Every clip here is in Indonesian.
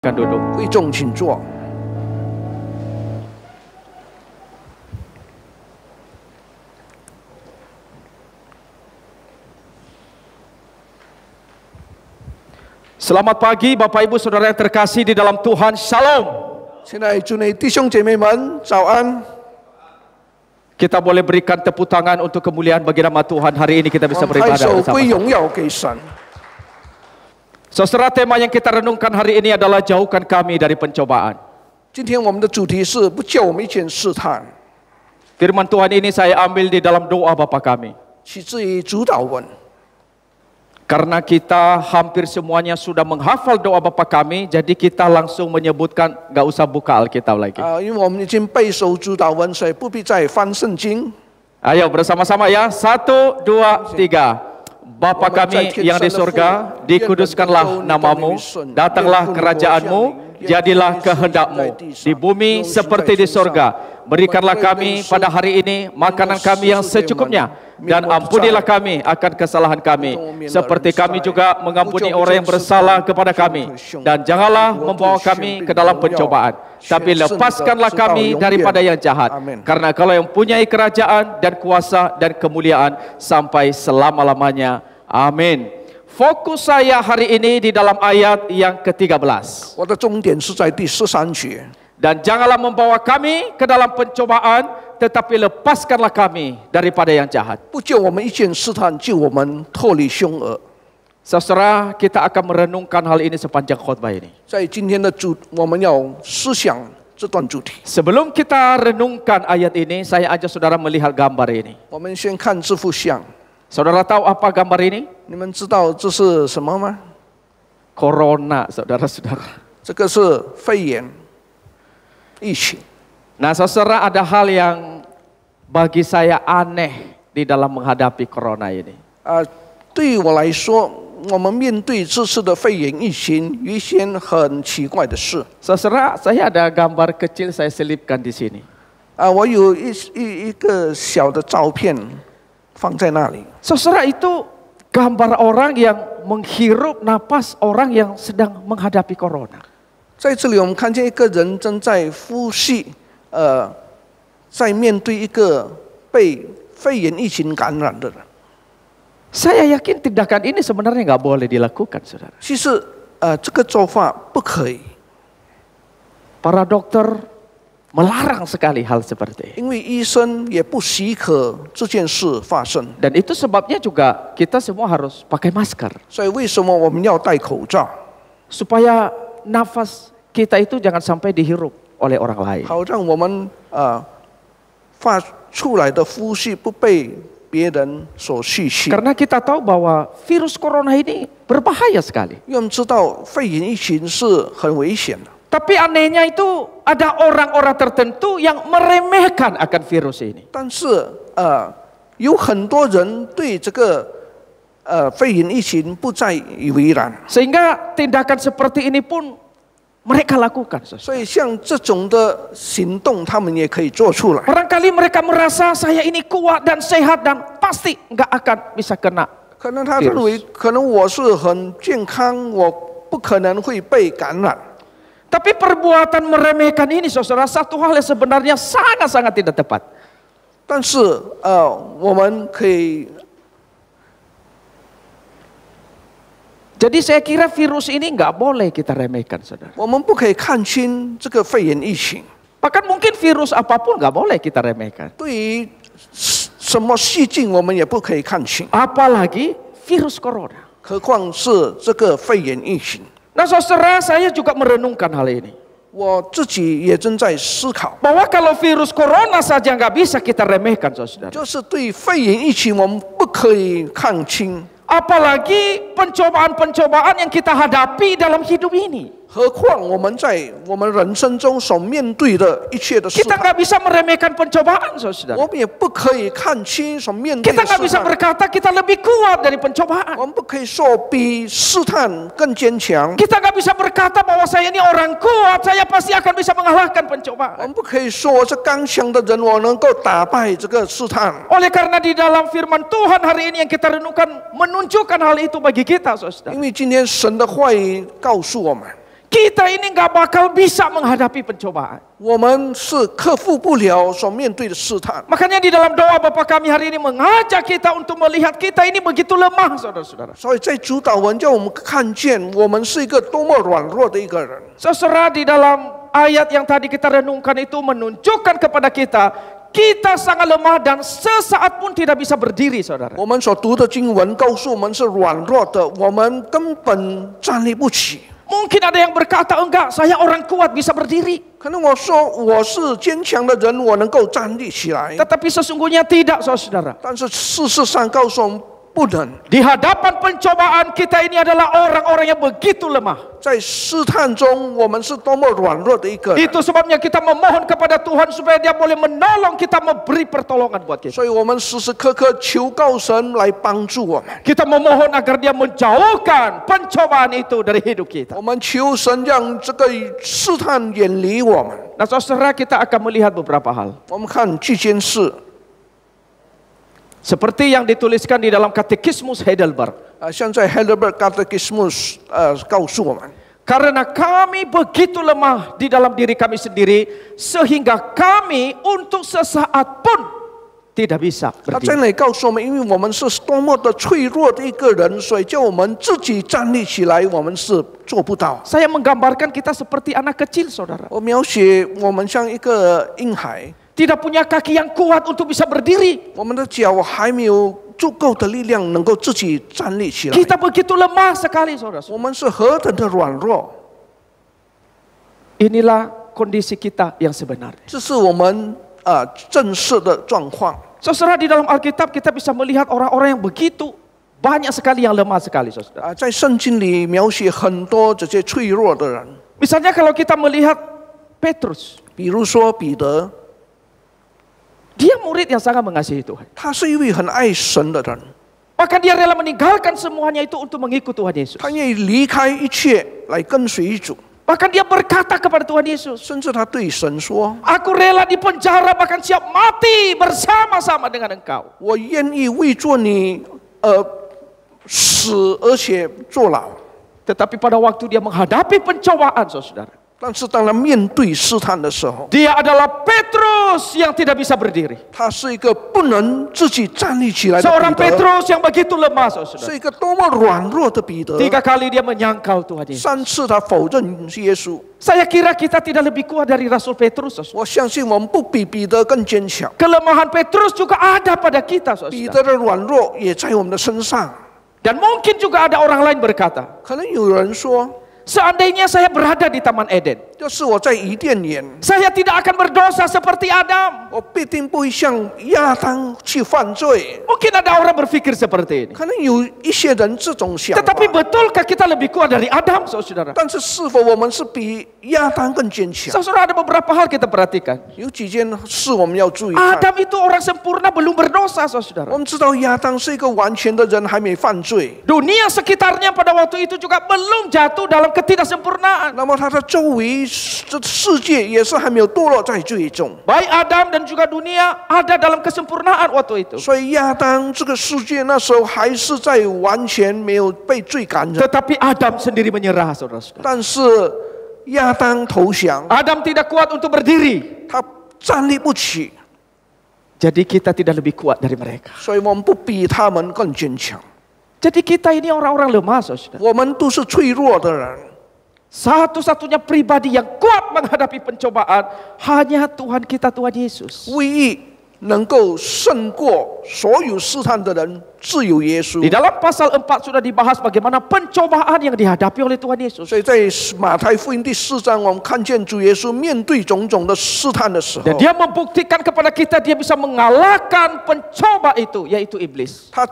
Akan duduk. 会众请坐。 Selamat pagi Bapak Ibu Saudara yang terkasih di dalam Tuhan. Shalom. 现在祝你弟兄姐妹们早安。 Kita boleh berikan tepuk tangan untuk kemuliaan bagi nama Tuhan. Hari ini kita 我 bisa 们拍 beribadah 手归 bersama. 荣耀给神。 Saudara, tema yang kita renungkan hari ini adalah jauhkan kami dari pencobaan. 今天我们的主题是不叫我们一见试探， Firman Tuhan ini saya ambil di dalam doa Bapa kami. 取自于主导文。 Karena kita hampir semuanya sudah menghafal doa Bapa kami, jadi kita langsung menyebutkan, gak usah buka Alkitab lagi. 因为我们已经背熟主导文，所以不必再翻圣经。 Ayo bersama-sama ya. 1, 2, 3. Bapa kami yang di surga, dikuduskanlah namamu, datanglah kerajaanmu, jadilah kehendakmu di bumi seperti di surga. Berikanlah kami pada hari ini makanan kami yang secukupnya, dan ampunilah kami akan kesalahan kami, seperti kami juga mengampuni orang yang bersalah kepada kami. Dan janganlah membawa kami ke dalam pencobaan, tapi lepaskanlah kami daripada yang jahat. Karena kalau yang mempunyai kerajaan dan kuasa dan kemuliaan sampai selama-lamanya. Amin. Fokus saya hari ini di dalam ayat yang ke-13. 我的重点是在第13节。 Dan janganlah membawa kami ke dalam pencobaan, tetapi lepaskanlah kami daripada yang jahat. 不叫我们一见试探，救我们脱离凶恶。 Saudara, kita akan merenungkan hal ini sepanjang khotbah ini. 在今天的我们要思想这段主题。 Sebelum kita renungkan ayat ini, saya ajak saudara melihat gambar ini. 我们先看这幅像， Saudara tahu apa gambar ini? 你们知道这是什么吗？ Corona, saudara-saudara. 这个是肺炎疫情。 Nah, saudara, ada hal yang bagi saya aneh di dalam menghadapi corona ini. 对于我来说，我们面对这次的肺炎疫情，有一些很奇怪的事。 Saudara, saya ada gambar kecil saya selipkan di sini. 我有一个小的照片放在那里。 Saudara, itu gambar orang yang menghirup napas orang yang sedang menghadapi corona. 在这里，我们看见一个人正在呼吸，在面对一个被肺炎疫情感染的人。 Saya yakin tindakan ini sebenarnya nggak boleh dilakukan, saudara. 其实，这个做法不可以， Para dokter melarang sekali hal seperti ini. 因为医生也不许可这件事发生。 Dan itu sebabnya juga kita semua harus pakai masker. 所以，为什么我们要戴口罩？ Supaya nafas kita itu jangan sampai dihirup oleh orang lain. 好让我们发出来的呼吸不被别人所吸取。 Karena kita tahu bahwa virus corona ini berbahaya sekali. 因为我们知道肺炎疫情是很危险的， Tapi anehnya itu ada orang-orang tertentu yang meremehkan akan virus ini. 但是有很多人对这个肺炎疫情不再以为然， Sehingga tindakan seperti ini pun mereka lakukan. 所以像这种的行动，他们也可以做出来。 Barangkali mereka merasa saya ini kuat dan sehat dan pasti nggak akan bisa kena. 可能他认为，可能我是很健康，我不可能会被感染。 Tapi perbuatan meremehkan ini, saudara, satu hal yang sebenarnya sangat-sangat tidak tepat. 但是我们可以 Jadi saya kira virus ini nggak boleh kita remehkan, saudara. 我们不可以看清这个肺炎疫情。 Bahkan mungkin virus apapun nggak boleh kita remehkan. 对于什么细菌，我们也不可以看清， Apalagi virus corona. 何况是这个肺炎疫情。 Nah, saudara, saya juga merenungkan hal ini. 我自己也正在思考， Bahwa kalau virus corona saja nggak bisa kita remehkan, saudara. 就是对肺炎疫情，我们不可以看清， Apalagi pencobaan-pencobaan yang kita hadapi dalam hidup ini. 何况我们在我们人生中所面对的一切的试 Kita 探， nggak bisa meremehkan pencobaan, saudara. 我们也不可以看清所面对 Kita 的 nggak 试 bisa 探。 berkata kita lebih kuat dari pencobaan. 我们不可以说比试探更坚强， Kita nggak bisa berkata bahwa saya ini orang kuat, saya pasti akan bisa mengalahkan 我 pencobaan. 们不可以说我是刚强的人，我能够打败这个试探。 Oleh karena di dalam firman Tuhan hari ini yang kita renungkan menunjukkan hal itu bagi kita, saudara. 因为今天神的话语告诉我们， kita ini nggak bakal bisa menghadapi pencobaan. 我们是克服不了所面对的试探。 Makanya di dalam doa Bapa kami hari ini mengajak kita untuk melihat kita ini begitu lemah, saudara-saudara. 所以在主导文叫我们看见我们是一个多么软弱的一个人。 Saudara, di dalam ayat yang tadi kita renungkan itu menunjukkan kepada kita sangat lemah dan sesaat pun tidak bisa berdiri, saudara. 我们所读的经文告诉我们是软弱的，我们根本站立不起。 Mungkin ada yang berkata, enggak, saya orang kuat bisa berdiri. 可能我说我是坚强的人，我能够站立起来。 Tetapi sesungguhnya tidak, saudara. 但是事实上告诉我们不能。 Di hadapan pencobaan kita ini adalah orang-orang yang begitu lemah. 在试探中，我们是多么软弱的一个人。 Itu sebabnya kita memohon kepada Tuhan supaya Dia boleh menolong kita, memberi pertolongan buat kita. 所以我们时时刻刻求告神来帮助我们。 Kita memohon agar Dia menjauhkan pencobaan itu dari hidup kita. 我们求神让这个试探远离我们。 Nah, saudara, kita akan melihat beberapa hal. 我们看这件事， Seperti yang dituliskan di dalam Katekismus Heidelberg. 现在 Heidelberg Catechismus 告诉我们， Karena kami begitu lemah di dalam diri kami sendiri, sehingga kami untuk sesaat pun tidak bisa 他在 berdiri. 那里告诉我们，因为我们是多么的脆弱的一个人，所以叫我们自己站立起来，我们是做不到。 Saya menggambarkan kita seperti anak kecil, saudara. 我描写我们像一个婴孩， Tidak punya kaki yang kuat untuk bisa berdiri. 我们的脚还没有足够的力量能够自己站立起来。 Kita begitu lemah sekali, saudara. 我们是何等的软弱， Inilah kondisi kita yang sebenarnya. 这是我们正式的状况。 Saudara, di dalam Alkitab kita bisa melihat orang-orang yang begitu banyak sekali yang lemah sekali, saudara. 在圣经里描写很多这些脆弱的人， Misalnya kalau kita melihat Petrus, 比如说彼得， dia murid yang sangat mengasihi Tuhan. 他是一位很爱神的人， Bahkan dia rela meninggalkan semuanya itu untuk mengikut Tuhan Yesus. 他愿意离开一切来跟随主， Bahkan dia berkata kepada Tuhan Yesus, 甚至他对神说 Aku rela di penjara, bahkan siap mati bersama-sama dengan engkau. 我愿意为做你死，而且坐牢。 Tetapi pada waktu dia menghadapi pencobaan, saudara, 但是当他面对试探的时候， dia adalah Petrus yang tidak bisa berdiri. 他是一个不能自己站立起来的 Seorang 彼得， Petrus yang begitu lemah, 是 saudara. 一个多么软弱的彼得。 3 kali dia menyangkal Tuhan Yesus. 3次他否认耶稣。 Saya kira kita tidak lebih kuat dari Rasul Petrus, saudara. 我相信我们不比彼得更坚强， Kelemahan Petrus juga ada pada kita, 彼 saudara. 得的软弱也在我们的身上。 Dan mungkin juga ada orang lain berkata, 可能有人说， seandainya saya berada di Taman Eden, 要是我在伊甸园， saya tidak akan berdosa seperti Adam. 我必定不会像亚当去犯罪。 Mungkin ada orang berpikir seperti ini. 可能有一些人这种想法， Tetapi betulkah kita lebih kuat dari Adam, saudara? 但是是否我们是比亚当更坚强？ Saudara, ada beberapa hal kita perhatikan. 有几件事我们要注意看。 Adam itu orang sempurna, belum berdosa, 我 saudara. 们知道亚当是一个完全的人，还没犯罪。 Dunia sekitarnya pada waktu itu juga belum jatuh dalam ketidaksempurnaan. 那么他的周围这世界也是还没有堕落在罪中。 Baik Adam dan juga dunia ada dalam kesempurnaan waktu itu. 所以亚当这个世界那时候还是在完全没有被罪感染， Tetapi Adam sendiri menyerah, saudara-saudara. 但是亚当投降， Adam tidak kuat untuk berdiri. 他站立不起， Jadi kita tidak lebih kuat dari mereka. 所以我们不比他们更坚强。 Jadi kita ini orang-orang lemah, saudara. 我们都是脆弱的人， Satu-satunya pribadi yang kuat menghadapi pencobaan hanya Tuhan kita, Tuhan Yesus. 唯一能够胜过所有试探的人，只有耶稣 Di。dalam pasal 4 sudah dibahas bagaimana pencobaan yang dihadapi oleh Tuhan Yesus. 所以在马太福音第4章，我们看见主耶稣面对种种的试探的时候 Dan，dia membuktikan kepada kita dia bisa mengalahkan pencoba itu, yaitu iblis. 他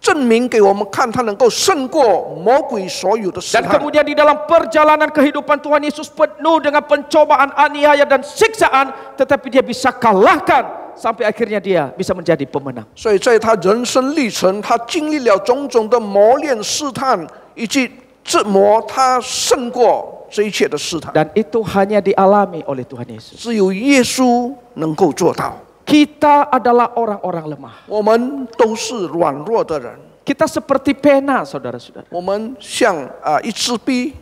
证明给我们看，他能够胜过魔鬼所有的试 Dan 探。 kemudian di dalam perjalanan kehidupan Tuhan Yesus penuh dengan pencobaan, aniaya dan siksaan, tetapi dia bisa kalahkan sampai akhirnya dia bisa menjadi pemenang. 所以在他人生历程，他经历了种种的磨练、试探以及折磨，他胜过这一切的试探。 Dan itu hanya dialami oleh Tuhan Yesus. 只有耶稣能够做到。 Kita adalah orang-orang lemah. 我们都是软弱的人， Kita seperti pena, saudara-saudara. 我们像一支笔，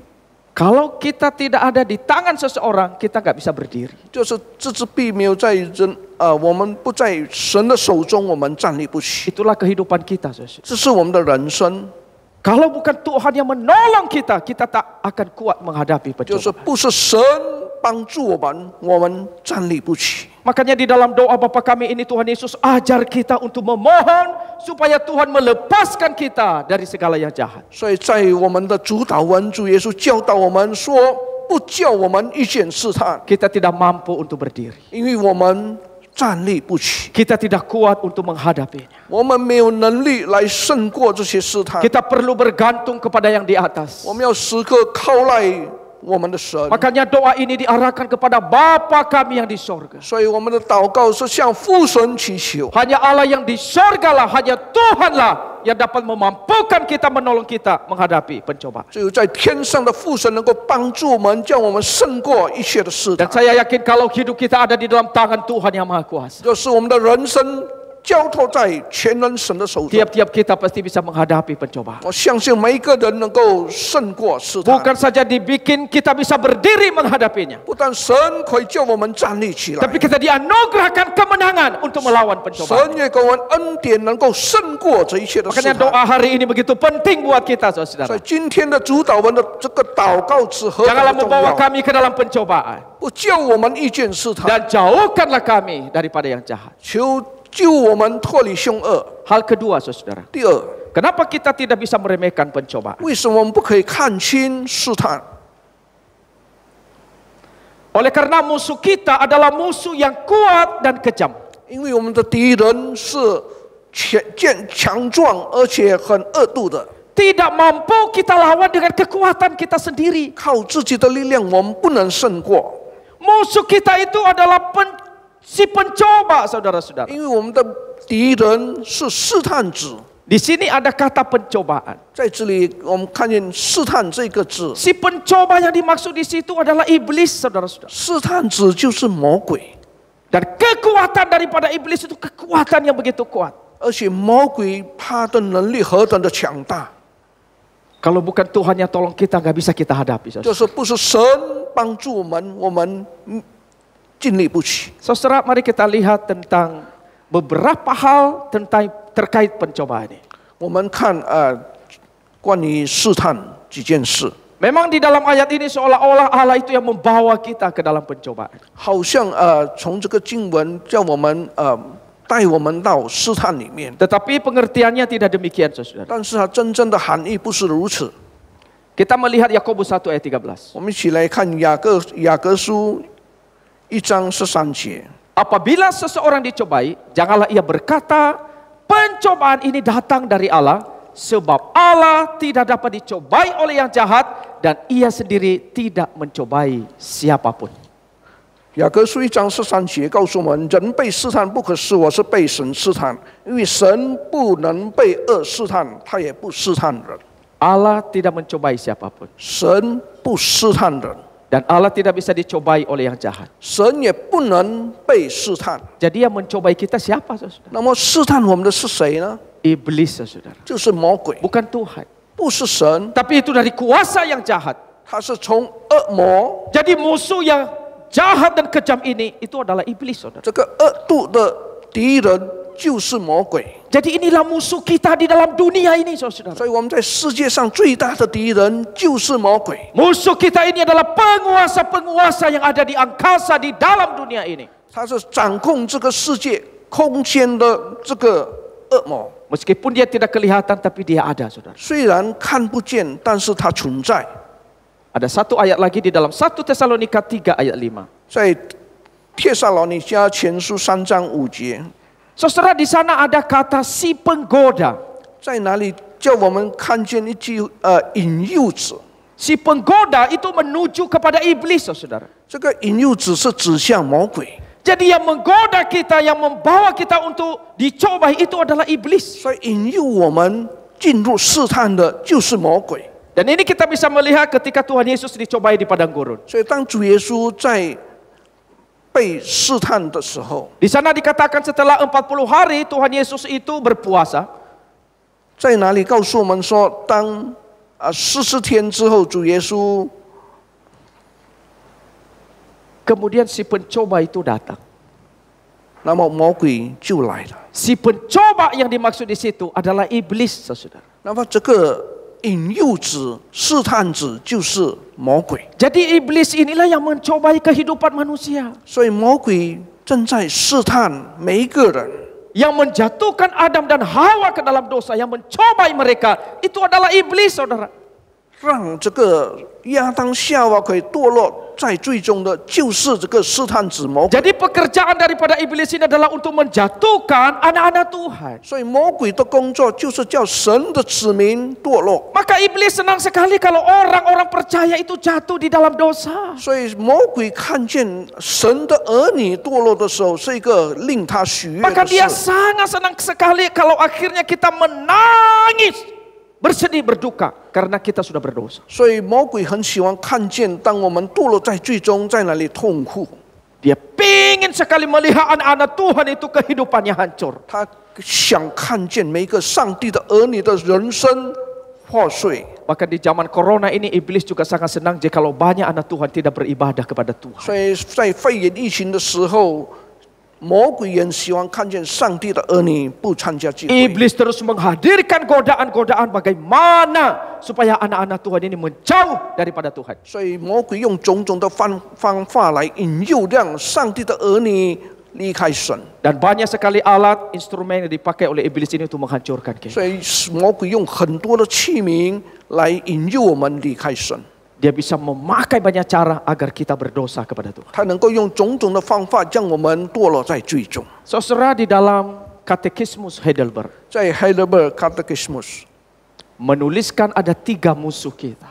Kalau kita tidak ada di tangan seseorang, kita nggak bisa berdiri. 就是这只臂没有在人我们不在神的手中，我们站立不起。 Itulah kehidupan kita, saudara. 这是我们的人生， Kalau bukan Tuhan yang menolong kita, kita tak akan kuat menghadapi 就是 pencobaan. 不是神帮助我们站立不起。 Makanya di dalam doa Bapa kami ini Tuhan Yesus ajar kita untuk memohon supaya Tuhan melepaskan kita dari segala yang jahat. 所以在我们的主祷文，主耶稣教导我们说，不叫我们遇见试探， Kita tidak mampu untuk berdiri. 因为我们站立不起， Kita tidak kuat untuk menghadapinya. 我们没有能力来胜过这些试探， Kita perlu bergantung kepada yang di atas. 我们要时刻靠赖我们的神。 Makanya doa ini diarahkan kepada Bapa kami yang di sorga. 所以我们的祷告是向父神祈求， Hanya Allah yang di sorga lah, hanya Tuhanlah yang dapat memampukan kita, menolong kita menghadapi pencobaan. 只有在天上的父神能够帮助我们，叫我们胜过一切的试 Dan 探。 saya yakin kalau hidup kita ada di dalam tangan Tuhan yang Maha Kuasa, 就是我们的人生交托在全能神的手中。 tiap-tiap kita pasti bisa menghadapi pencobaan. 我相信每一个人能够胜过试探， Bukan saja dibikin kita bisa berdiri menghadapinya, 不但神可以叫我们站立起来， tapi kita dianugerahkan kemenangan untuk melawan pencobaan. 神也给我们恩典，能够胜过这一切的试 Makanya 探。 doa hari ini begitu penting buat kita, 所 saudara. 以今天的主祷文的这个祷告是何等 Janganlah 的重 membawa 要， kami ke dalam pencobaan, 不叫我们遇见试探， dan jauhkanlah kami daripada yang jahat. 求救我们脱离凶恶。 Hal kedua, saudara, 第二， kenapa kita tidak bisa meremehkan pencobaan? 为什么我们不可以看清试探？ Oleh karena musuh kita adalah musuh yang kuat dan kejam. 因为我们的敌人是强壮而且很恶毒的， Tidak mampu kita lawan dengan kekuatan kita sendiri. 靠自己的力量我们不能胜过。 Musuh kita itu adalah si pencoba, saudara-saudara. 因为我们的敌人是试探者， Di sini ada kata pencobaan. 在这里我们看见试探这个字， Si pencoba yang dimaksud di situ adalah iblis, saudara-saudara. 试探者就是魔鬼， Dan kekuatan daripada iblis itu kekuatan yang begitu kuat. 而且魔鬼他的能力何等的强大， Kalau bukan Tuhan yang tolong kita, nggak bisa kita hadapi, 就 saudara. 是不是神帮助我们尽力不起。 Saudara, mari kita lihat tentang beberapa hal terkait pencobaan ini. 我们看关于试探几件事， Memang di dalam ayat ini seolah-olah Allah itu yang membawa kita ke dalam pencobaan. 好像从这个经文叫我们带我们到试探里面， Tetapi pengertiannya tidak demikian, saudara. 但是它真正的含义不是如此。 Kita melihat Yakobus 1 ayat 13. 我们一起来看雅各书1章13节。 Apabila seseorang dicobai, janganlah ia berkata, pencobaan ini datang dari Allah, sebab Allah tidak dapat dicobai oleh yang jahat, dan ia sendiri tidak mencobai siapapun. 雅各书1章13节告诉我们，人被试探不可是我是被神试探，因为神不能被恶试探，他也不试探人。 Allah tidak mencobai siapapun, 神不试探人， dan Allah tidak bisa dicobai oleh yang jahat. 神也不能被试探。 Jadi yang mencobai kita siapa, saudara? 那么试探我们的是谁呢？ Iblis, saudara. 就是魔鬼， Bukan Tuhan. 不是神， Tapi itu dari kuasa yang jahat. 他是从恶魔 Jadi musuh yang jahat dan kejam ini itu adalah iblis, saudara. 这个恶毒的敌人就是魔鬼。 Jadi inilah musuh kita di dalam dunia ini, saudara. 所以我们在世界上最大的敌人就是魔鬼。 Musuh kita ini adalah penguasa-penguasa yang ada di angkasa di dalam dunia ini. 他是掌控这个世界空间的这个恶魔， Meskipun dia tidak kelihatan, tapi dia ada, saudara. 虽然看不见，但是它存在。 Ada satu ayat lagi di dalam 1 Tesalonika 3 ayat 5. 在帖撒罗尼迦前书3章5节， Saudara, di sana ada kata si penggoda. 在哪里叫我们看见一句引诱子？ Si penggoda itu menuju kepada iblis, saudara. 这个引诱子是指向魔鬼， Jadi yang menggoda kita, yang membawa kita untuk dicobai itu adalah iblis. 所以引诱我们进入试探的就是魔鬼。 Dan ini kita bisa melihat ketika Tuhan Yesus dicobai di padang gurun. 所以当主耶稣在被试探的时候， Di sana dikatakan setelah 40 hari Tuhan Yesus itu berpuasa. 在哪里告诉我们说，当40天之后，主耶稣 Kemudian si pencoba itu datang. 那么魔鬼就来了。 Si pencoba yang dimaksud di situ adalah iblis, saudara. 那么这个引诱子、试探子就是魔鬼， Jadi iblis inilah yang mencobai kehidupan manusia, 所以魔鬼正在试探每一个人。 yang menjatuhkan Adam dan Hawa ke dalam dosa, yang mencobai mereka, itu adalah iblis, saudara. 让这个亚当夏娃可以堕落在最终的，就是这个试探子魔鬼。 Jadi pekerjaan daripada iblis ini adalah untuk menjatuhkan anak-anak Tuhan. 所以魔鬼的工作就是叫神的子民堕落。 Maka iblis senang sekali kalau orang-orang percaya itu jatuh di dalam dosa. 所以魔鬼看见神的儿女堕落的时候，是一个令他喜悦 Maka 的 dia 事。 sangat senang sekali kalau akhirnya kita menangis, bersedih, berduka karena kita sudah berdosa. 所以魔鬼很喜欢看见，当我们堕落在最终，在那里痛苦。 Dia pingin sekali melihat anak-anak Tuhan itu kehidupannya hancur. 他想看见每一个上帝的儿女的人生破碎。 Bahkan di zaman corona ini iblis juga sangat senang jikalau banyak anak Tuhan tidak beribadah kepada Tuhan. 所以在肺炎疫情的时候，魔鬼也喜欢看见上帝的儿女不参加聚会。 Iblis terus menghadirkan godaan-godaan bagaimana supaya anak-anak Tuhan ini menjauh daripada Tuhan. 所以魔鬼用种种的方法来引诱，让上帝的儿女离开神。 Dan banyak sekali alat, instrumen yang dipakai oleh iblis ini untuk menghancurkan kita. 所以魔鬼用很多的器皿来引诱我们离开神。 Dia bisa memakai banyak cara agar kita berdosa kepada Tuhan. 他能够用种种的方法将我们堕落在最终。 Saudara, di dalam Katekismus Heidelberg 在 Heidelberg Catechismus menuliskan ada 3 musuh kita.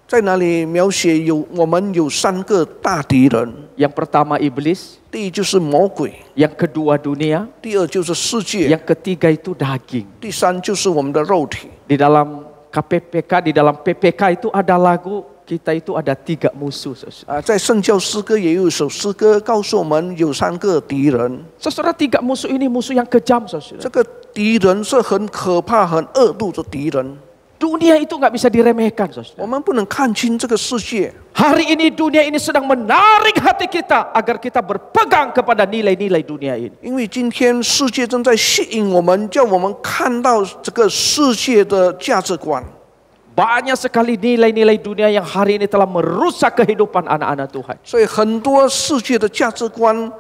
在那里描写我们有3个大敌人， Yang pertama iblis, 第一就是魔鬼， yang kedua dunia, 第二就是世界， yang ketiga itu daging. 第三就是我们的肉体。 Di dalam KPPK, di dalam PPK itu ada lagu, kita itu ada 3 musuh. Saudara. 在圣教诗歌也有一首诗歌告诉我们有3个敌人， Saudara, 3 musuh ini musuh yang kejam, saudara. 这个敌人是很可怕、很恶毒的敌人。 Dunia itu nggak bisa diremehkan, 我 saudara. 们不能看清这个世界。 Hari ini dunia ini sedang menarik hati kita agar kita berpegang kepada nilai-nilai dunia ini. 因为今天世界正在吸引我们，叫我们看到这个世界的价值观。 Banyak sekali nilai-nilai dunia yang hari ini telah merusak kehidupan anak-anak Tuhan. 所以很多世界的价值观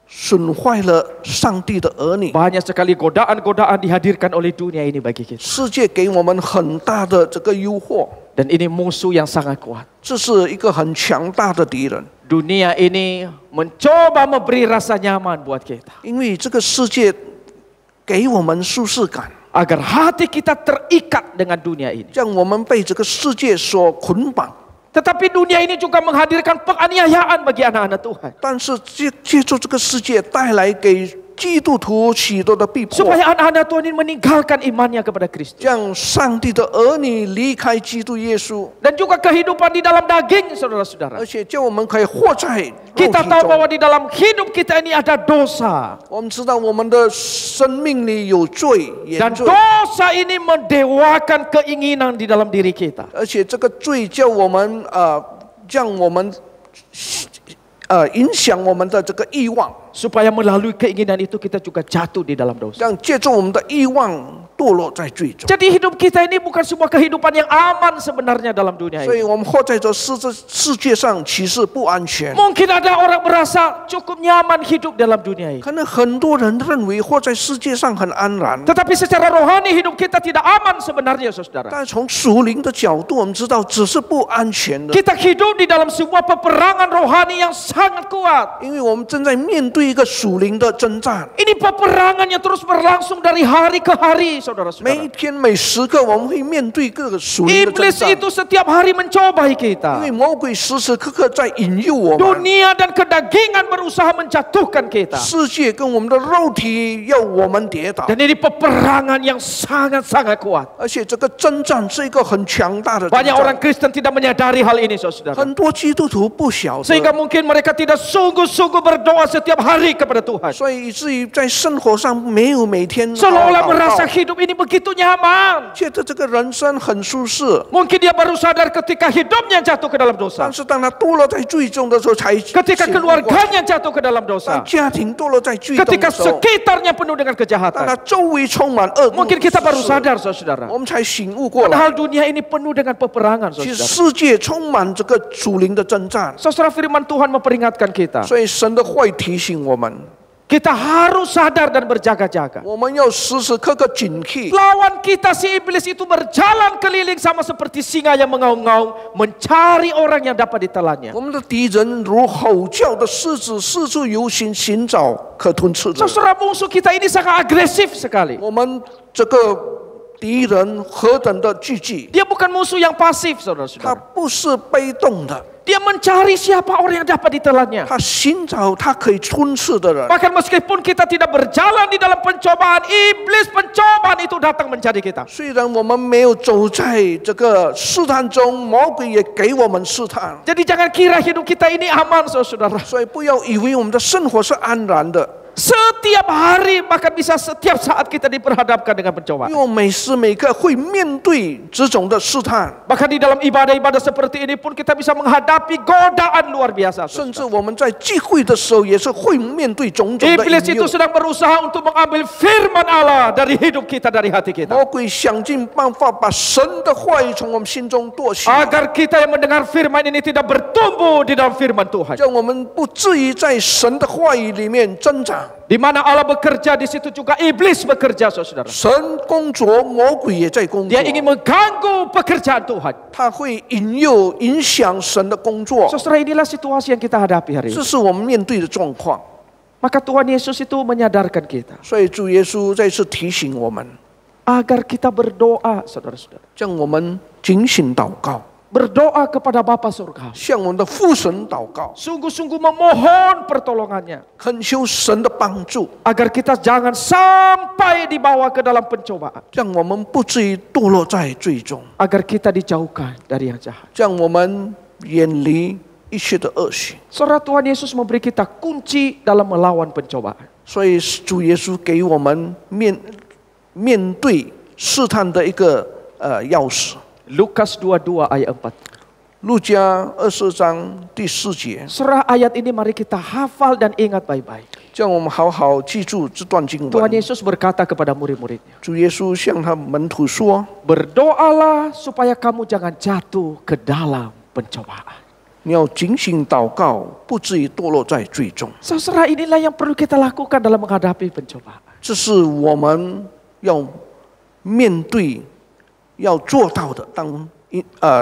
损坏了上帝的儿女。 Banyak sekali godaan-godaan dihadirkan oleh dunia ini bagi kita. 世界给我们很大的这个诱惑， Dan ini musuh yang sangat kuat. 这是一个很强大的敌人。 Dunia ini mencoba memberi rasa nyaman buat kita. 因为这个世界给我们舒适感， Agar hati kita terikat dengan dunia ini. 让我们被这个世界所捆绑。 Tetapi dunia ini juga menghadirkan penganiayaan bagi anak-anak Tuhan. 但是借助这个世界带来给基督徒许多的逼迫， Supaya anak-anak Tuhan ini meninggalkan imannya kepada Kristus. 让上帝的儿女离开基督耶稣， Dan juga kehidupan di dalam daging, saudara-saudara. 而且叫我们可以活在肉体 Kita tahu bahwa 中。 di dalam hidup kita ini ada dosa. 我们知道我们的生命里有罪， Dan 严罪， dosa ini mendewakan keinginan di dalam diri kita. 而且这个罪叫我们让我们影响我们的这个欲望， Supaya melalui keinginan itu kita juga jatuh di dalam dosa. 让借助我们的欲望堕落在罪中。 Jadi hidup kita ini bukan sebuah kehidupan yang aman sebenarnya dalam dunia 所以 ini. 我们活在这世界上，其实不安全。 Mungkin ada orang merasa cukup nyaman hidup dalam dunia ini. 可能很多人认为活在世界上很安然， Tetapi secara rohani hidup kita tidak aman sebenarnya, saudara. 但从属灵的角度，我们知道只是不安全的， Kita hidup di dalam sebuah peperangan rohani yang sangat kuat. 因为我们正在面对一个属灵的征战。 Ini peperangan yang terus berlangsung dari hari ke hari, 每一 saudara-saudara. 天每时刻，我们会面对各个属灵的征 Iblis 战， itu setiap hari mencobai 因 kita. 为魔鬼时时刻刻在引诱我们。 Dunia dan kedagingan berusaha menjatuhkan kita. 世界跟我们的肉体要我们跌倒， Dan ini peperangan yang sangat-sangat kuat. 而且这个征战是一个很强大的征 Banyak orang 战。 Kristen tidak menyadari hal ini, saudara. 很多基督徒不晓得， Sehingga mungkin mereka tidak sungguh-sungguh berdoa setiap hari kepada Tuhan. 所以以至于在生活上没有每天好好 Seolah-olah 祷 merasa 告， hidup ini begitu nyaman. 觉得这个人生很舒适。 Mungkin dia baru sadar ketika hidupnya jatuh ke dalam 但 dosa. 是当他堕落在罪中的时候，才 Ketika 醒悟过来 keluarganya jatuh ke dalam 当 dosa. 家庭堕落在罪中 Ketika 的时候， sekitarnya penuh dengan 当 kejahatan. 他周围充满恶毒 Mungkin kita baru 之事， sadar saudara. 我们才醒悟过来。 Padahal dunia ini penuh dengan peperangan 其实 saudara. 世界充满这个属灵的征战， Saudara, firman Tuhan memperingatkan kita. 所以神的话语提醒我们， Kita harus sadar dan berjaga-jaga. 我们要时时刻刻警惕。 Lawan kita si iblis itu berjalan keliling sama seperti singa yang mengaum-ngaum mencari orang yang dapat ditelannya. 我们的敌人如吼叫的狮子，四处游行，寻找可吞吃的。 Saudara, musuh kita ini sangat agresif sekali. 我们这个敌人何等的聚集， Dia bukan musuh yang pasif, 他 saudara-saudara. 不是被动的， Dia mencari siapa orang yang dapat ditelannya. 他寻找他可以吞噬的人。 Bahkan meskipun kita tidak berjalan di dalam pencobaan, iblis pencobaan itu datang mencari kita. 虽然我们没有走在这个试探中，魔鬼也给我们试探， Jadi jangan kira hidup kita ini aman, saudara. 所以不要以为我们的生活是安然的， Setiap hari, bahkan bisa setiap saat kita diperhadapkan dengan 因 pencobaan. 为我每时每刻会面对这种的试探， Bahkan di dalam ibadah-ibadah seperti ini pun kita bisa menghadapi godaan luar biasa. 甚至我们在聚会的时候也是会面对种种的 Iblis 引 itu 诱。 sedang berusaha untuk mengambil firman Allah dari hidup kita, dari hati kita. 魔鬼想尽办法把神的话语从我们心中夺去， Agar kita yang mendengar firman ini tidak bertumbuh di dalam firman Tuhan. 让我们不至于在神的话语里面增长。 Di mana Allah bekerja, di situ juga iblis bekerja, saudara. 神工作，魔鬼也在工作 Dia，ingin mengganggu pekerjaan Tuhan. 他会引诱、影响神的工作。 Saudara, inilah situasi yang kita hadapi hari 这 ini. 是我们面对的状况。 Maka Tuhan Yesus itu menyadarkan kita 所以主耶稣再次提醒我们， agar kita berdoa, saudara-saudara. 让我们警醒祷告， Berdoa kepada Bapa Surga. 向我们的父神祷告， Sungguh-sungguh memohon pertolongannya. 恳求神的帮助， Agar kita jangan sampai dibawa ke dalam pencobaan. 让我们不至于堕落在罪中， Agar kita dijauhkan dari yang jahat. 让我们远离一切的恶行。 Saudara, Tuhan Yesus memberi kita kunci dalam melawan pencobaan. 所以主耶稣给我们面对试探的一个钥匙。 Lukas 22 ayat 4. 路加24章第4节， Surah ayat ini mari kita hafal dan ingat baik-baik. 叫我们好好记住这段经 Tuhan 文。 Yesus berkata kepada murid-muridnya, 主耶稣向他门徒说 berdoalah supaya kamu jangan jatuh ke dalam pencobaan.：“ 你要警醒祷告，不至于堕落在罪中。 Saudara, inilah yang perlu kita lakukan dalam menghadapi pencobaan. ”这是我们要面对、要做到的。当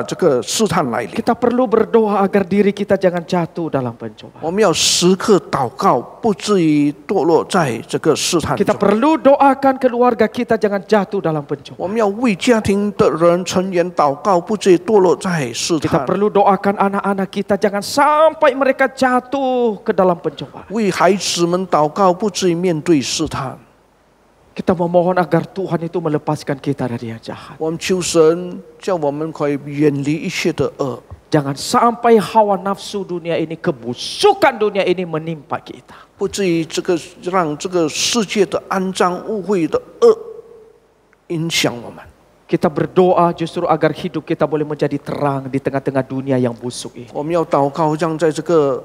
这个试探来临， Kita perlu berdoa agar diri kita jangan jatuh dalam pencobaan. 我们要时刻祷告，不至于堕落在这个试探 Kita 中。 perlu doakan keluarga kita jangan jatuh dalam 我 pencobaan. 们要为家庭的人成员祷告，不至于堕落在试 Kita 探。 perlu doakan anak-anak kita jangan sampai mereka jatuh ke dalam pencobaan. 为孩子们祷告，不至于面对试探。 Kita memohon agar Tuhan itu melepaskan kita dari yang jahat. 我们求神叫我们可以远离一切的恶， Jangan sampai hawa nafsu dunia ini, kebusukan dunia ini menimpa kita. 不至于让这个世界的肮脏污秽的恶影响我们。 Kita berdoa justru agar hidup kita boleh menjadi terang di tengah-tengah dunia yang busuk ini. 我们要祷告，让在这个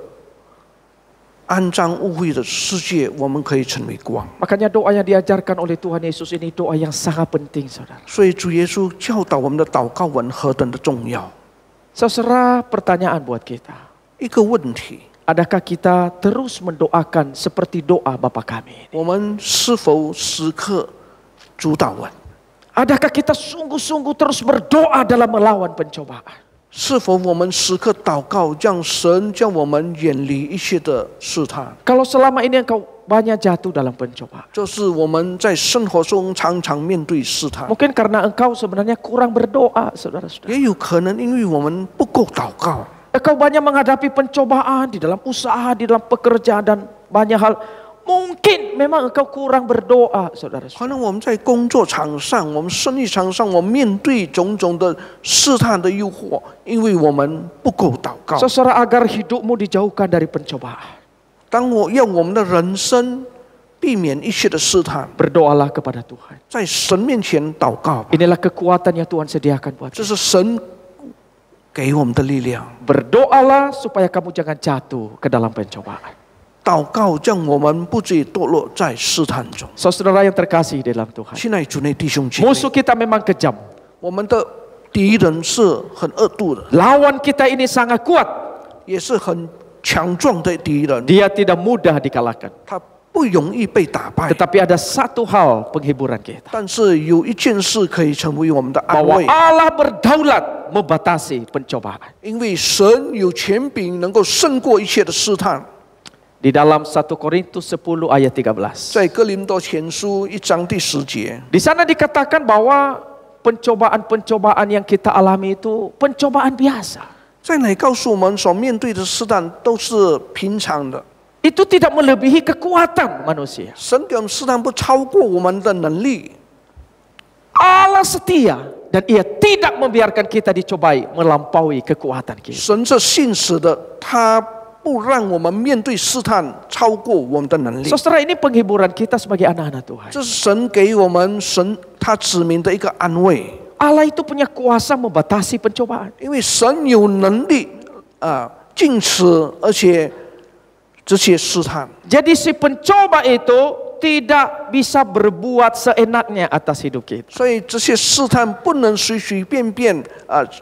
肮脏污秽的世界，我们可以成为光。 Makanya doa yang diajarkan oleh Tuhan Yesus ini doa yang sangat penting, saudara. 所以主耶稣教导我们的祷告文何等的重要。 Saudara, pertanyaan buat kita. 一个问题， Adakah kita terus mendoakan seperti doa Bapa kami? 我们是否时刻主祷文？ Adakah kita sungguh-sungguh terus berdoa dalam melawan pencobaan? 是否我们时刻祷告，让神叫我们远离一切的试探？ Kalau selama ini engkau banyak jatuh dalam pencobaan. 就是我们在生活中常常面对试探， Mungkin karena engkau sebenarnya kurang berdoa, saudara-saudara. 也有可能因为我们不够祷告。 Engkau banyak menghadapi pencobaan di dalam usaha, di dalam pekerjaan dan banyak hal. Mungkin memang engkau kurang berdoa, saudara-saudara. 可能我们在工作场上，我们生意场上，我们面对种种的试探的诱惑，因为我们不够祷告。 Saudara, agar hidupmu dijauhkan dari pencobaan. 当我要我们的人生避免一切的试探， berdoalah kepada Tuhan. 在神面前祷告吧， Inilah kekuatan yang Tuhan sediakan buat 这 kita. 是神给我们的力量。 Berdoalah supaya kamu jangan jatuh ke dalam pencobaan. 祷告将我们不至于堕落在试探中。 Saudara yang terkasih di dalam Tuhan. 亲爱主内弟兄姐妹， Musuh kita memang kejam. 我们的敌人是很恶毒的， Lawan kita ini sangat kuat. 也是很强壮的敌人， Dia tidak mudah dikalahkan. 他不容易被打败。 Tetapi ada satu hal penghiburan kita. 但是有一件事可以成为我们的安 Bahwa 慰， Allah berdaulat membatasi pencobaan. 因为神有权柄能够胜过一切的试探。 Di dalam 1 Korintus 10 ayat 13. 在哥林多前书1章第10节， Di sana dikatakan bahwa pencobaan-pencobaan yang kita alami itu pencobaan biasa. 在那里告诉我们所面对的试探都是平常的。 Itu tidak melebihi kekuatan manusia. 神给我们试探不超过我们的能力。 Allah setia dan Ia tidak membiarkan kita dicobai melampaui kekuatan kita. 神是信实的，他不让我们面对试探超过我们的能力。 Saudara, ini penghiburan kita sebagai anak-anak Tuhan. 这是神给我们他指明的一个安慰， Allah itu punya kuasa membatasi pencobaan. 因为神有能力禁止而且这些试探。 Jadi si pencoba itu tidak bisa berbuat seenaknya atas hidup kita. 所以这些试探不能随随便便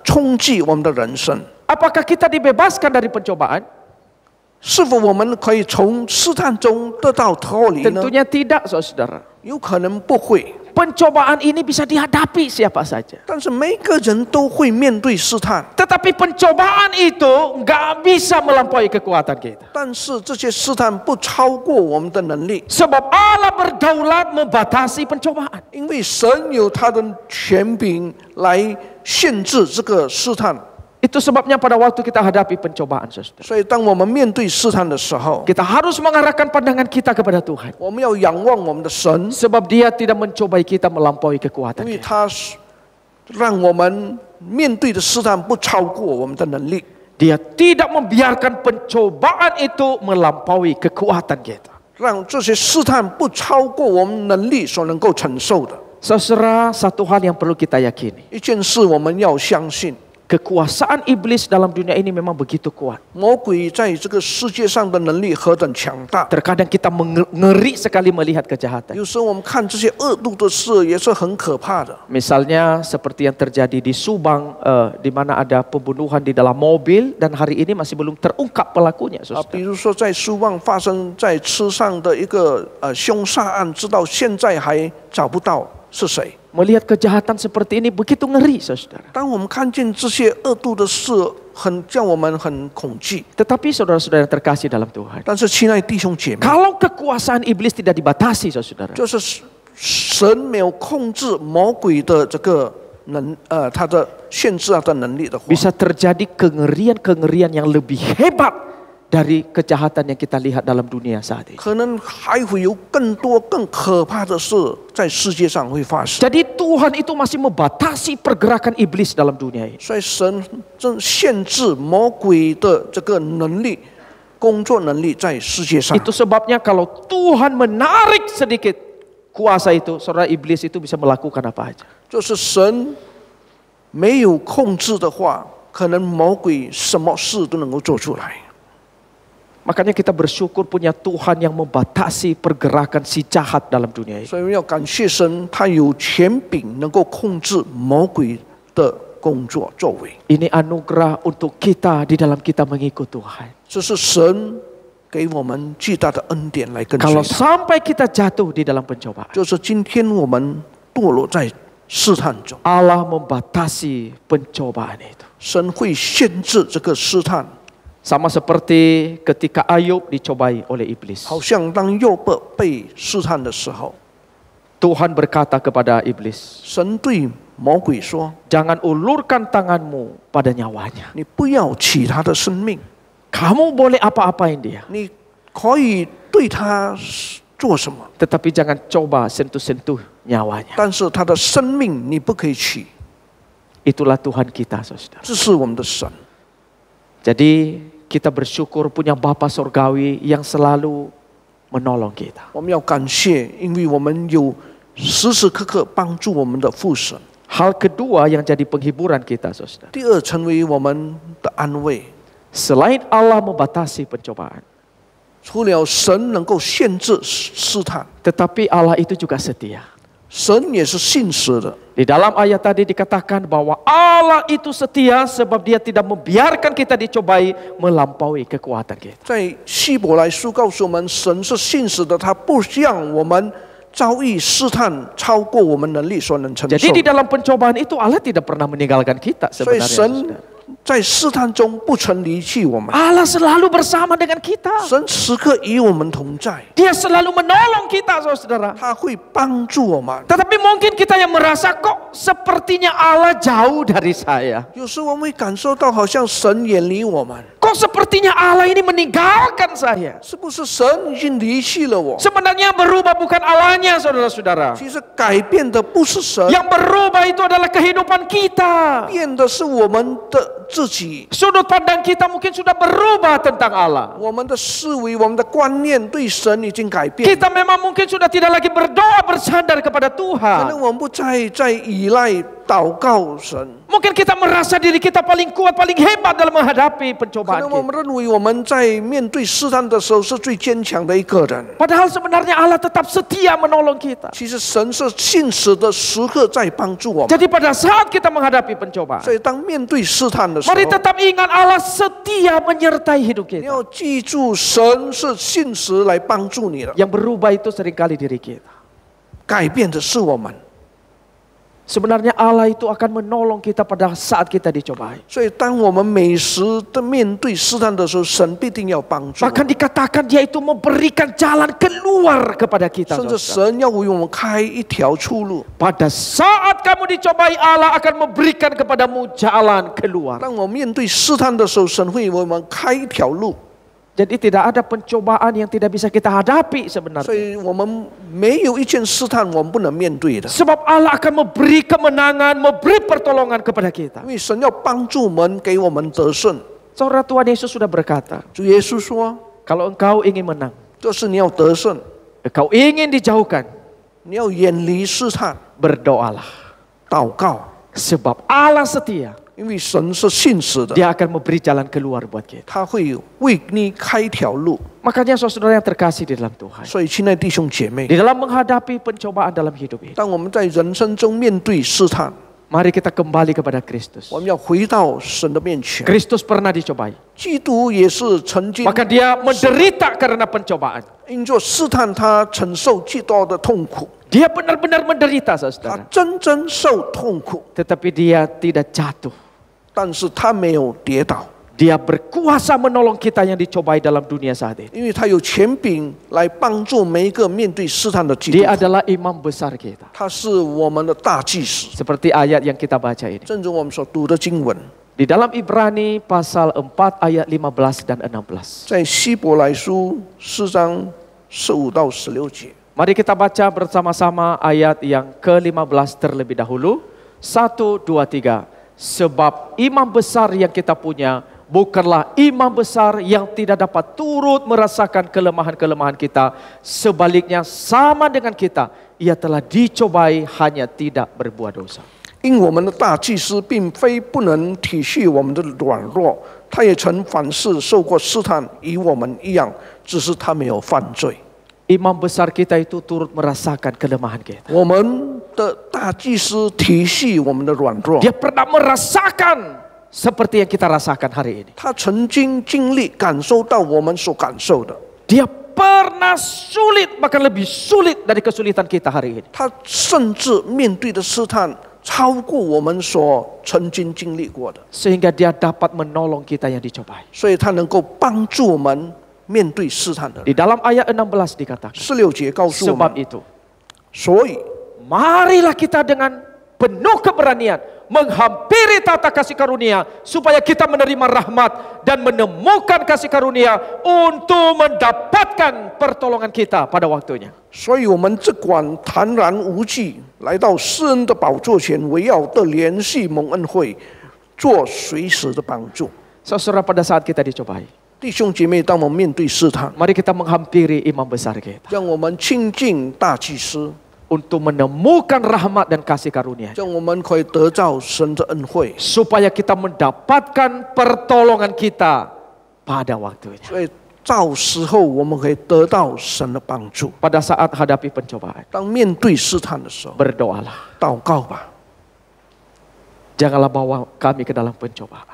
冲击我们的人生。 Apakah kita dibebaskan dari pencobaan? 是否我们可以从试探中得到脱离呢？ Tentunya tidak, saudara. 有可能不会， Pencobaan ini bisa dihadapi siapa saja. 但是每个人都会面对试探。 Tetapi pencobaan itu nggak bisa melampaui kekuatan kita. 但是这些试探不超过我们的能力， Sebab Allah berdaulat membatasi pencobaan. 因为神有他的权柄来限制这个试探。 Itu sebabnya pada waktu kita hadapi pencobaan, saudara, 所以当我们面对试探的时候， kita harus mengarahkan pandangan kita kepada Tuhan. 我们要仰望我们的神， Sebab Dia tidak mencobai kita melampaui 因 kekuatan 为 kita. 他让我们面对的试探不超过我们的能力。 Dia tidak membiarkan pencobaan itu melampaui kekuatan kita. 让这些试探不超过我们能力所能够承受的。 Saudara, satu hal yang perlu kita yakini. 一件事我们要相信， Kekuasaan iblis dalam dunia ini memang begitu kuat. 魔鬼在这个世界上的能力何等强大。 Terkadang kita ngeri sekali melihat kejahatan. 有时候我们看这些恶毒的事也是很可怕的。 Misalnya seperti yang terjadi di Subang, di mana ada pembunuhan di dalam mobil dan hari ini masih belum terungkap pelakunya. 比如说在苏旺发生在车上的一个凶杀案，直到现在还找不到是谁。 Melihat kejahatan seperti ini begitu ngeri, saudara. 当我们看见这些恶毒的事，叫我们很恐惧。 Tetapi saudara-saudara yang terkasih dalam Tuhan, 但是亲爱的弟兄姐妹， kalau kekuasaan iblis tidak dibatasi, saudara, 就是神没有控制魔鬼的这个他的限制他的能力的话， bisa terjadi kengerian-kengerian yang lebih hebat dari kejahatan yang kita lihat dalam dunia saat ini. 可能还会有更多更可怕的事在世界上会发生。 Jadi Tuhan itu masih membatasi pergerakan iblis dalam dunia ini. 所以神正限制魔鬼的这个能力、工作能力在世界上。 Itu sebabnya kalau Tuhan menarik sedikit kuasa itu, saudara, iblis itu bisa melakukan apa aja. 就是神没有控制的话，可能魔鬼什么事都能够做出来。 Makanya kita bersyukur punya Tuhan yang membatasi pergerakan si jahat dalam dunia ini. 所以要感谢神，他有权柄能够控制魔鬼的工作作为。 Ini anugerah untuk kita di dalam kita mengikut Tuhan. 这是神给我们巨大的恩典来跟随 Kalau 他。 sampai kita jatuh di dalam pencobaan, 就是今天我们堕落在试探中， Allah membatasi pencobaan itu. 神会限制这个试探， Sama seperti ketika Ayub dicobai oleh iblis. 好像当约伯被试探的时候， Tuhan berkata kepada iblis, 神对魔鬼说 jangan ulurkan tanganmu pada nyawanya. 你不要起他的生命， Kamu boleh apa-apain dia, 你可以对他做什么， tetapi jangan coba sentuh-sentuh nyawanya. 但是他的生命你不可以取。 Itulah Tuhan kita, saudara. 这是我们的神。 Jadi kita bersyukur punya Bapa Surgawi yang selalu menolong kita. 我们要感谢，因为我们有时时刻刻帮助我们的父神。 Hal kedua yang jadi penghiburan kita, saudara. 第二，成为我们的安慰。 Selain Allah membatasi pencobaan, 除了神能够限制试探， tetapi Allah itu juga setia. 神也是信实的。 Di dalam ayat tadi dikatakan bahwa Allah itu setia sebab Dia tidak membiarkan kita dicobai melampaui kekuatan kita. 在希伯来书告诉我们，神是信实的，他不让我们遭遇试探超过我们能力所能承受。 Jadi di dalam pencobaan itu Allah tidak pernah meninggalkan kita 所以 sebenarnya. 神 saudara. 在试探中不曾离弃我们， Allah selalu bersama dengan kita. 神时刻与我们同在， Dia selalu menolong kita, saudara. 他会帮助我们。 Tetapi mungkin kita yang merasa kok sepertinya Allah jauh dari saya. 有时我们会感受到好像神远离我们， Kok sepertinya Allah ini meninggalkan saya. 是不是神已经离弃了我？ Sebenarnya berubah bukan Allahnya, saudara-saudara. 其实改变的不是神， Yang berubah itu adalah kehidupan kita. 变的是我们的自己， Sudut pandang kita mungkin sudah berubah tentang Allah. 我们的思维、我们的观念对神已经改变。 Kita memang mungkin sudah tidak lagi berdoa bersandar kepada 可 Tuhan. 能我们不再依赖祷告神， Mungkin kita merasa diri kita paling kuat, paling hebat dalam menghadapi 可 pencobaan 能我 kita. 们认为我们在面对试探的时候是最坚强的一个人。 Padahal sebenarnya Allah tetap setia menolong kita. 其实神是信实的，时刻在帮助我们。 Jadi pada saat kita menghadapi pencobaan, 所以当面对试探的时候， mari tetap ingat Allah setia menyertai hidup 你 kita. 要记住，神是信实来帮助你的。 Yang berubah itu seringkali diri kita. 改变的是我们， Sebenarnya Allah itu akan menolong kita pada saat kita dicobai. 所以当我们每时的面对试探的时候，神必定要帮助我们。 Bahkan dikatakan Dia itu memberikan jalan keluar kepada kita. 甚至 saudara. 神要为我们开一条出路。 Pada saat kamu dicobai, Allah akan memberikan kepadamu jalan keluar. 当我面对试探的时候，神会为我们开一条路。 Jadi tidak ada pencobaan yang tidak bisa kita hadapi 所 sebenarnya. 以我们没有一件试探我们不能面对的， Sebab Allah akan memberi kemenangan, memberi pertolongan kepada kita. 因为神要帮助我们，给我们得胜。 Saudara, Tuhan Yesus sudah berkata, 主耶稣说 kalau engkau ingin menang, 就是你要得胜， engkau ingin dijauhkan, 你要远离试探， berdoalah. 祷告， Sebab Allah setia, 因为神是信实的， Dia akan memberi jalan keluar buat kita. 他会为你开一条路。 Makanya saudara yang terkasih di dalam Tuhan, 所以，亲爱的弟兄姐妹， di dalam menghadapi pencobaan dalam hidup ini, 当我们在人生中面对试探， mari kita kembali kepada Kristus. 我们要回到神的面前。 Kristus pernah dicobai, 基督也是曾经 maka Dia menderita karena pencobaan. 因着试探，他承受极多的痛苦， Dia benar-benar menderita, 他 saudara. 真受痛苦， Tetapi Dia tidak jatuh. 但是他没有跌倒， Dia berkuasa menolong kita yang dicobai dalam dunia saat ini. 因为他有权柄来帮助每一个面对试探的基督徒。 Dia adalah imam besar kita. 他是我们的大祭司， Seperti ayat yang kita baca ini. 正如我们所读的经文， Di dalam Ibrani pasal 4 ayat 15 dan 16. 在希伯来书4章15到16节。 Mari kita baca bersama-sama ayat yang ke-15 terlebih dahulu. 1, 2, 3. Sebab imam besar yang kita punya bukanlah imam besar yang tidak dapat turut merasakan kelemahan-kelemahan kita. Sebaliknya sama dengan kita, ia telah dicobai hanya tidak berbuat dosa. 因我们的大祭司并非不能体恤我们的软弱，他也曾凡事受过试探，与我们一样，只是他没有犯罪。 Imam besar kita itu turut merasakan kelemahan kita. 我们的大祭司体恤我们的软弱， Dia pernah merasakan seperti yang kita rasakan hari ini. 他曾经经历、感受到我们所感受的， Dia pernah sulit, bahkan lebih sulit dari kesulitan kita hari ini. 他甚至面对的试探超过我们所曾经经历过的， Sehingga dia dapat menolong kita yang dicobai. 所以他能够帮助我们面对试探的人。 Di dalam ayat 16 dikatakan, 16节告诉我 sebab 们， itu, 所以 marilah kita dengan penuh keberanian menghampiri tata kasih karunia supaya kita menerima rahmat dan menemukan kasih karunia untuk mendapatkan pertolongan kita pada waktunya. 所以我们只管坦然无惧，来到施恩的宝座前，围绕的联系蒙恩惠，做随时的帮助。 Saudara, pada saat kita dicobai, 弟兄姐妹，当我们面对试探， mari kita menghampiri imam besar kita 让我们亲近大祭司， untuk menemukan rahmat dan kasih karunia, 让我们可以得到神的恩惠。 supaya kita mendapatkan pertolongan kita pada waktunya. 所以到时候我们可以得到神的帮助。 Pada saat hadapi pencobaan, 当面对试探的时候， berdoalah. 祷告吧， Janganlah bawa kami ke dalam pencobaan.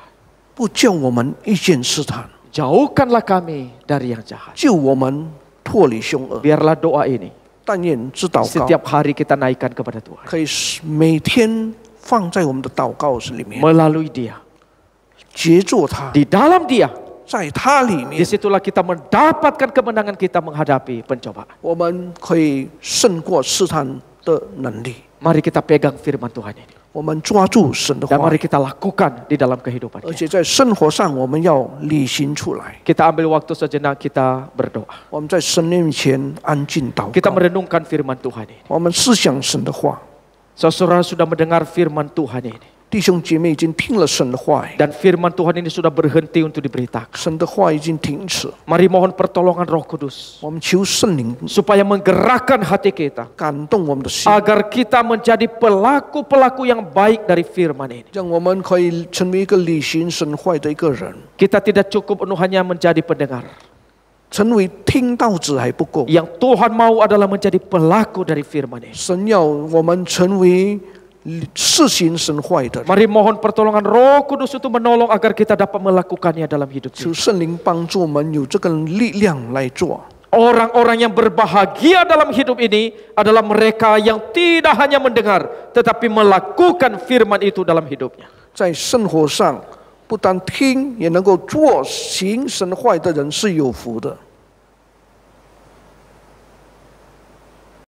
不叫我们遇见试探， Jauhkanlah kami dari yang jahat. 救我们脱离凶恶。 Biarlah doa ini 但愿这祷告 setiap hari kita naikkan kepada Tuhan. 可以每天放在我们的祷告里面， Melalui Dia, 接住它， di dalam Dia, 在它里面， disitulah kita mendapatkan kemenangan kita menghadapi pencobaan. 我们可以胜过试探的能力。 Mari kita pegang firman Tuhan ini. 我们抓住神的 Dan 话 mari，kita lakukan di dalam kehidupan 而 kita. 且在生活上我们要履行出来。 Kita ambil waktu sejenak, kita berdoa. 我们在神面前安静祷 Kita 告， merenungkan firman Tuhan ini. 我们思想神的话。 Saudara sudah mendengar firman Tuhan ini. 弟兄姐妹已经听了神的话语， Dan firman Tuhan ini sudah berhenti untuk diberitakan. 神的话已经停止。 Mari mohon pertolongan Roh Kudus 我们求圣灵 supaya menggerakkan hati kita 感动我们的心， agar kita menjadi pelaku-pelaku yang baik dari firman ini. 让我们可以成为一个履行神话的一个人。 Kita tidak cukup hanya menjadi pendengar. 成为听道者还不够， Yang Tuhan mau adalah menjadi pelaku dari firman ini. 神要我们成为施行神话的人。 Mari mohon pertolongan Roh Kudus untuk menolong agar kita dapat melakukannya dalam hidup 求 kita. 圣灵帮助我们有这个力量来做。 Orang-orang yang berbahagia dalam hidup ini adalah mereka yang tidak hanya mendengar, tetapi melakukan firman itu dalam hidupnya. 在生活上，不但听，也能够做行神话的人是有福的。